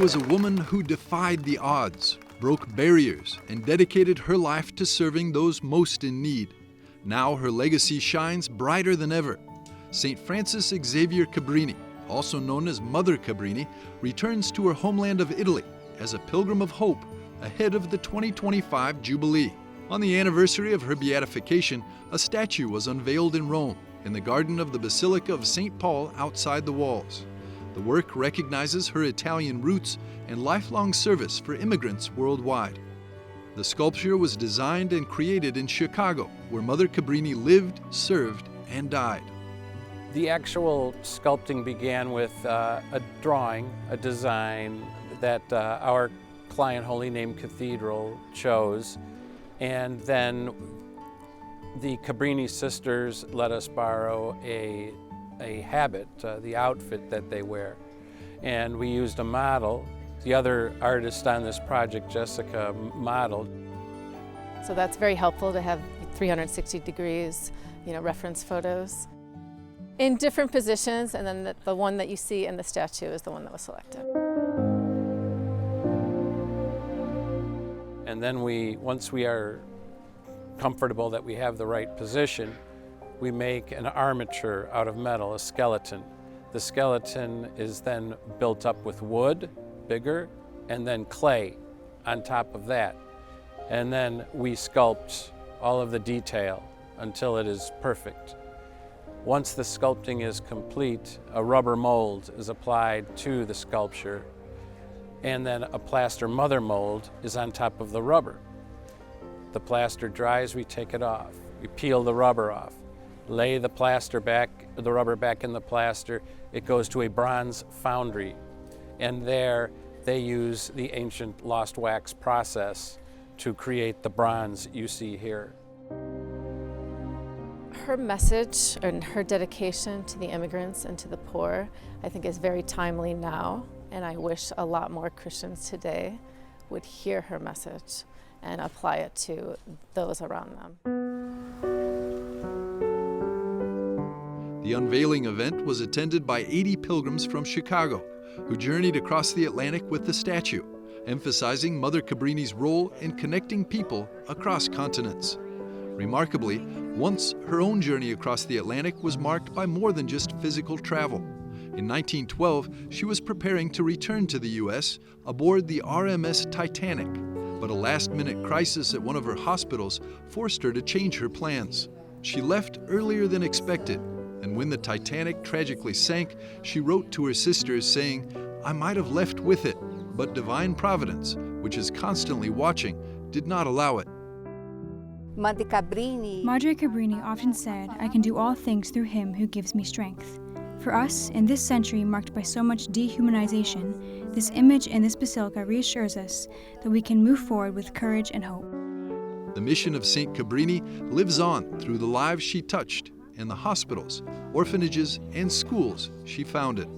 was a woman who defied the odds, broke barriers, and dedicated her life to serving those most in need. Now her legacy shines brighter than ever. St. Frances Xavier Cabrini, also known as Mother Cabrini, returns to her homeland of Italy as a pilgrim of hope ahead of the 2025 Jubilee. On the anniversary of her beatification, a statue was unveiled in Rome, in the garden of the Basilica of St. Paul outside the walls. The work recognizes her Italian roots and lifelong service for immigrants worldwide. The sculpture was designed and created in Chicago, where Mother Cabrini lived, served, and died. The actual sculpting began with a drawing, a design that our client, Holy Name Cathedral, chose. And then the Cabrini sisters let us borrow a habit, the outfit that they wear. And we used a model. The other artist on this project, Jessica, modeled. So that's very helpful to have 360 degrees, reference photos in different positions, and then the one that you see in the statue is the one that was selected. And then once we are comfortable that we have the right position, we make an armature out of metal, a skeleton. The skeleton is then built up with wood, bigger, and then clay on top of that. And then we sculpt all of the detail until it is perfect. Once the sculpting is complete, a rubber mold is applied to the sculpture, and then a plaster mother mold is on top of the rubber. The plaster dries, we take it off. We peel the rubber off, lay the rubber back in the plaster. It goes to a bronze foundry, and there they use the ancient lost wax process to create the bronze you see here. Her message and her dedication to the immigrants and to the poor, I think, is very timely now, and I wish a lot more Christians today would hear her message and apply it to those around them. The unveiling event was attended by 80 pilgrims from Chicago, who journeyed across the Atlantic with the statue, emphasizing Mother Cabrini's role in connecting people across continents. Remarkably, once her own journey across the Atlantic was marked by more than just physical travel. In 1912, she was preparing to return to the U.S. aboard the RMS Titanic, but a last-minute crisis at one of her hospitals forced her to change her plans. She left earlier than expected, and when the Titanic tragically sank, she wrote to her sisters saying, "I might have left with it, but divine providence, which is constantly watching, did not allow it." Mother Cabrini often said, "I can do all things through him who gives me strength." For us, in this century marked by so much dehumanization, this image in this basilica reassures us that we can move forward with courage and hope. The mission of St. Cabrini lives on through the lives she touched and the hospitals, orphanages, and schools she founded.